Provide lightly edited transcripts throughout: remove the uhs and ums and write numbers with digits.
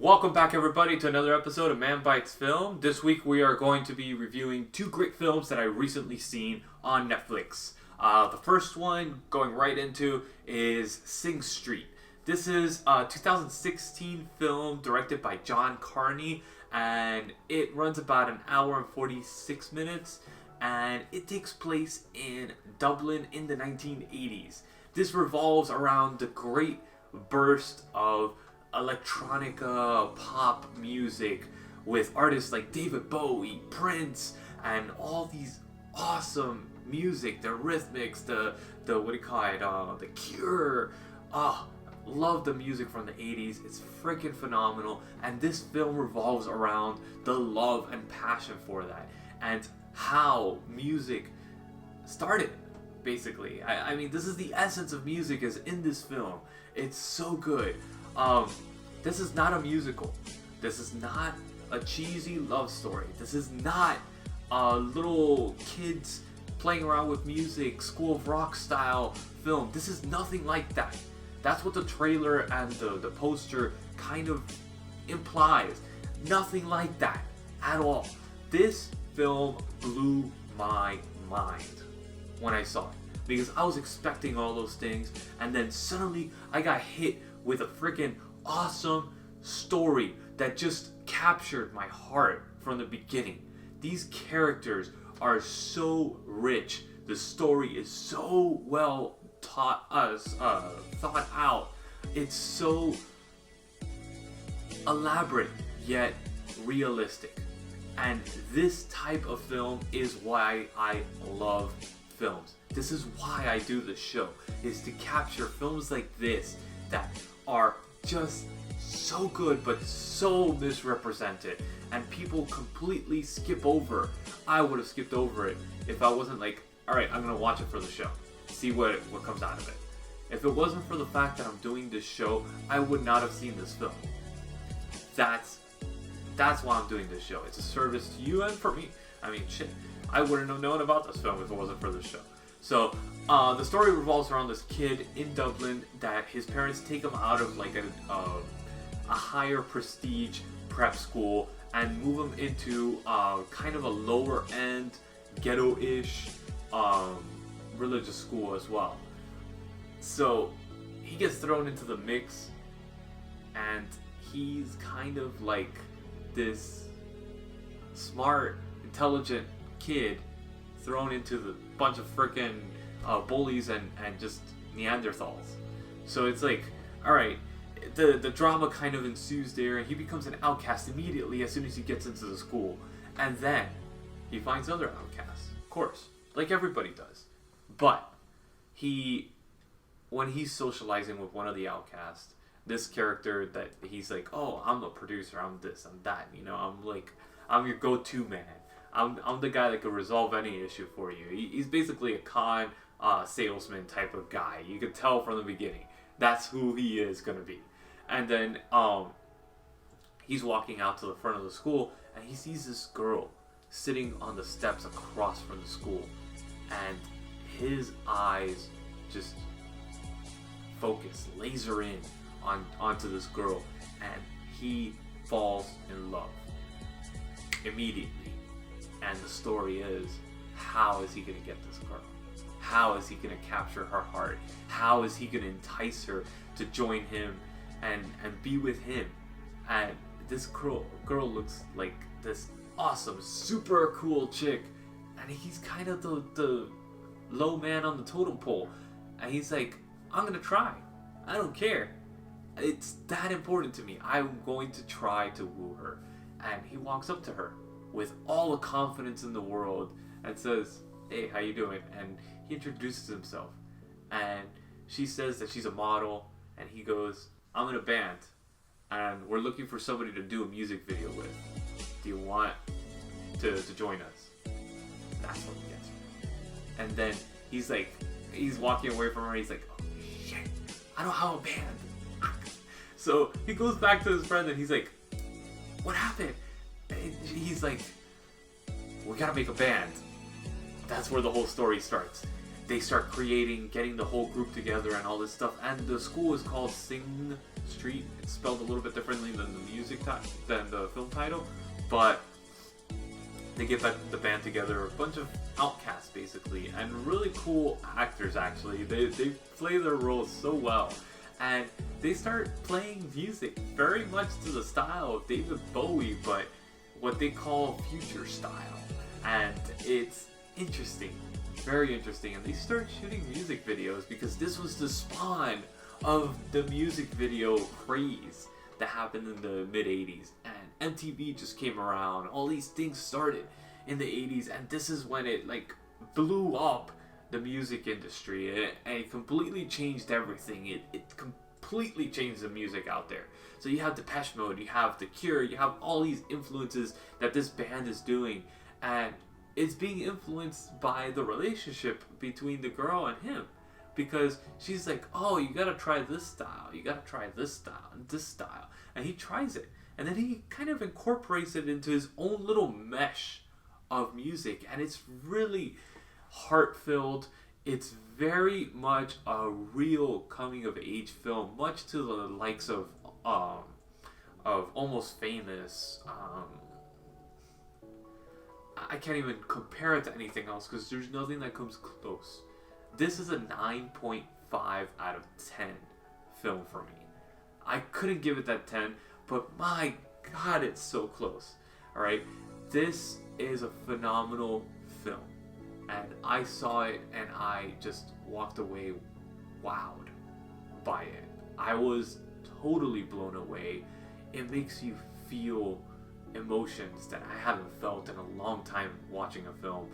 Welcome back, everybody, to another episode of Man Bites Film. This week we are going to be reviewing two great films that I recently seen on Netflix. The first one, going right into, is Sing Street. This is a 2016 film directed by John Carney, and it runs about an hour and 46 minutes, and it takes place in Dublin in the 1980s. This revolves around the great burst of electronica pop music with artists like David Bowie, Prince, and all these awesome music, the rhythmics, the The Cure. Love the music from the 80s. It's freaking phenomenal, and this film revolves around the love and passion for that and how music started, basically. I mean, this is the essence of music is in this film. It's so good. This is not a musical. This is not a cheesy love story. This is not little kids playing around with music, School of Rock style film. This is nothing like that. That's what the trailer and the poster kind of implies. Nothing like that at all. This film blew my mind when I saw it, because I was expecting all those things, and then suddenly I got hit with a freaking awesome story that just captured my heart from the beginning. These characters are so rich. The story is so well thought out. It's so elaborate yet realistic. And this type of film is why I love films. This is why I do this show, is to capture films like this that are just so good but so misrepresented, and people completely skip over. I would have skipped over it if I wasn't like, alright, I'm gonna watch it for the show, see what comes out of it. If it wasn't for the fact that I'm doing this show, I would not have seen this film. That's why I'm doing this show. It's a service to you and for me. I mean, shit, I wouldn't have known about this film if it wasn't for this show. So, the story revolves around this kid in Dublin that his parents take him out of like a higher prestige prep school and move him into kind of a lower end, ghetto-ish religious school as well. So he gets thrown into the mix, and he's kind of like this smart, intelligent kid thrown into the bunch of freaking bullies and just Neanderthals. So it's like, alright, the drama kind of ensues there, and he becomes an outcast immediately as soon as he gets into the school. And then he finds other outcasts, of course, like everybody does. But when he's socializing with one of the outcasts, this character that he's like, oh, I'm a producer, I'm this, I'm that, you know, I'm your go-to man. I'm the guy that could resolve any issue for you. He's basically a con salesman type of guy. You could tell from the beginning. That's who he is going to be. And then he's walking out to the front of the school, and he sees this girl sitting on the steps across from the school. And his eyes just focus, laser in onto this girl. And he falls in love immediately. And the story is, how is he going to get this girl? How is he going to capture her heart? How is he going to entice her to join him and be with him? And this girl looks like this awesome, super cool chick. And he's kind of the low man on the totem pole. And he's like, I'm going to try. I don't care. It's that important to me. I'm going to try to woo her. And he walks up to her with all the confidence in the world and says, hey, how you doing? And he introduces himself, and she says that she's a model, and he goes, I'm in a band, and we're looking for somebody to do a music video with. Do you want to join us? That's what he gets. And then he's walking away from her, he's like, oh shit, I don't have a band. So he goes back to his friend, and he's like, what happened? He's like, we gotta make a band. That's where the whole story starts. They start getting the whole group together and all this stuff. And the school is called Sing Street. It's spelled a little bit differently than the music than the film title, but they get the band together, a bunch of outcasts basically, and really cool actors actually. They play their roles so well, and they start playing music very much to the style of David Bowie, but what they call future style, and it's interesting, very interesting. And they start shooting music videos because this was the spawn of the music video craze that happened in the mid 80s, and MTV just came around. All these things started in the 80s, and this is when it like blew up the music industry, and it completely changed everything. It completely changed the music out there. So you have Depeche Mode, you have The Cure, you have all these influences that this band is doing, and it's being influenced by the relationship between the girl and him. Because she's like, oh, you gotta try this style, you gotta try this style, and this style. And he tries it. And then he kind of incorporates it into his own little mesh of music. And it's really heart-filled. It's very much a real coming-of-age film, much to the likes of Almost Famous. I can't even compare it to anything else because there's nothing that comes close. This is a 9.5 out of 10 film for me. I couldn't give it that 10, but my God, it's so close. Alright, this is a phenomenal film. And I saw it and I just walked away wowed by it. I was totally blown away. It makes you feel emotions that I haven't felt in a long time watching a film.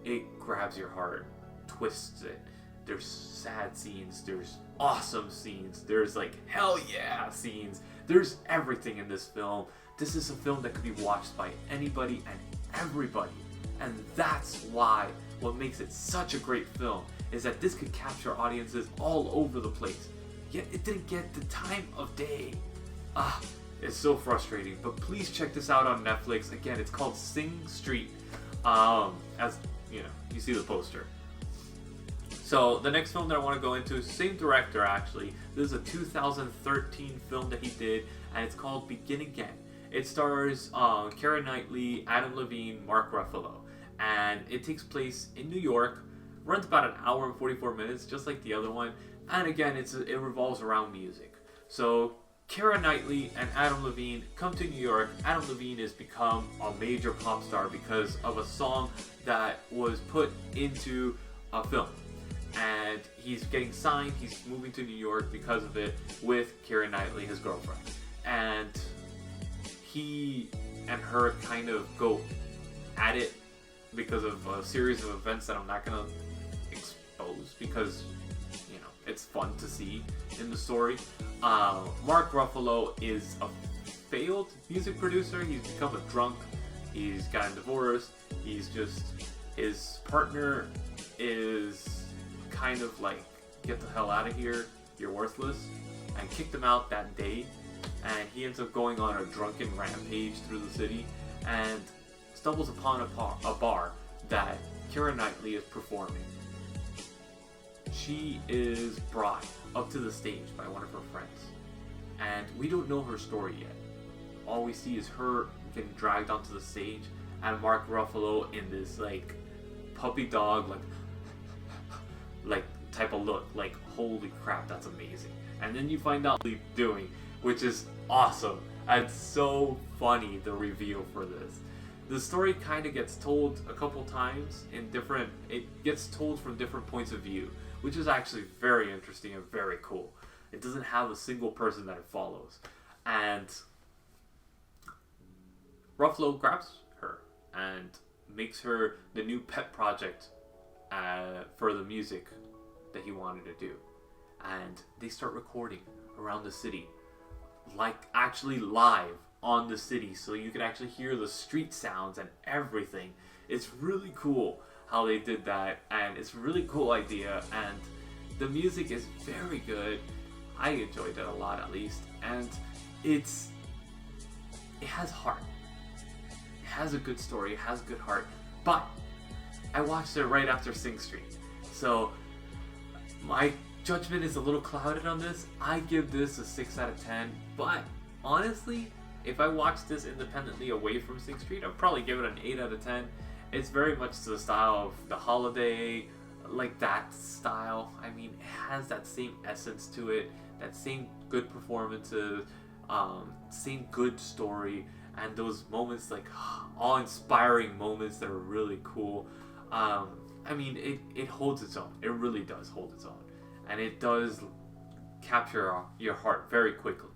It grabs your heart, twists it. There's sad scenes, there's awesome scenes, there's like hell yeah scenes. There's everything in this film. This is a film that could be watched by anybody and everybody. And that's why what makes it such a great film is that this could capture audiences all over the place. Yet it didn't get the time of day. It's so frustrating. But please check this out on Netflix. Again, it's called Sing Street. As you know, you see the poster. So the next film that I want to go into is same director actually. This is a 2013 film that he did, and it's called Begin Again. It stars Keira Knightley, Adam Levine, Mark Ruffalo, and it takes place in New York. Runs about an hour and 44 minutes, just like the other one. And again, it revolves around music. So Keira Knightley and Adam Levine come to New York. Adam Levine has become a major pop star because of a song that was put into a film. And he's getting signed, he's moving to New York because of it with Keira Knightley, his girlfriend. And he and her kind of go at it because of a series of events that I'm not going to expose because, you know, it's fun to see in the story. Mark Ruffalo is a failed music producer. He's become a drunk. He's gotten divorced. His partner is kind of like, get the hell out of here, you're worthless, and kicked him out that day. And he ends up going on a drunken rampage through the city and stumbles upon a bar that Keira Knightley is performing. She is brought up to the stage by one of her friends, and we don't know her story yet. All we see is her getting dragged onto the stage and Mark Ruffalo in this like puppy dog like type of look, like holy crap, that's amazing. And then you find out what he's doing, which is awesome and so funny, the reveal for this. The story kind of gets told a couple times it gets told from different points of view, which is actually very interesting and very cool. It doesn't have a single person that it follows. And Ruffalo grabs her and makes her the new pet project for the music that he wanted to do. And they start recording around the city, like actually live on the city, so you can actually hear the street sounds and everything. It's really cool how they did that, and it's a really cool idea, and the music is very good. I enjoyed it a lot, at least, and it has heart. It has a good story, it has good heart, but I watched it right after Sing Street, so my judgment is a little clouded on this. I give this a 6 out of 10, but honestly, If I watched this independently away from Sing Street, I'd probably give it an 8 out of 10. It's very much the style of The Holiday, like that style. I mean, it has that same essence to it, that same good performances, same good story, and those moments, like awe-inspiring moments that are really cool. I mean, it holds its own. It really does hold its own, and it does capture your heart very quickly.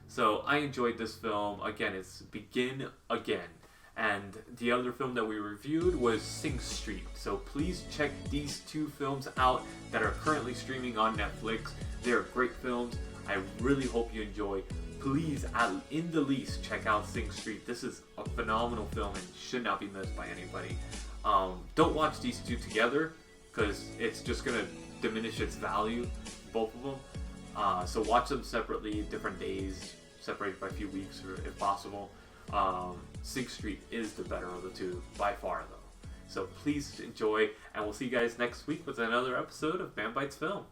So I enjoyed this film. Again, it's Begin Again. And the other film that we reviewed was Sing Street. So please check these two films out that are currently streaming on Netflix. They're great films. I really hope you enjoy. Please, in the least, check out Sing Street. This is a phenomenal film and should not be missed by anybody. Don't watch these two together because it's just going to diminish its value, both of them. So watch them separately, different days, separated by a few weeks or if possible. Sing Street is the better of the two, by far though. So please enjoy, and we'll see you guys next week with another episode of Man Bites Film.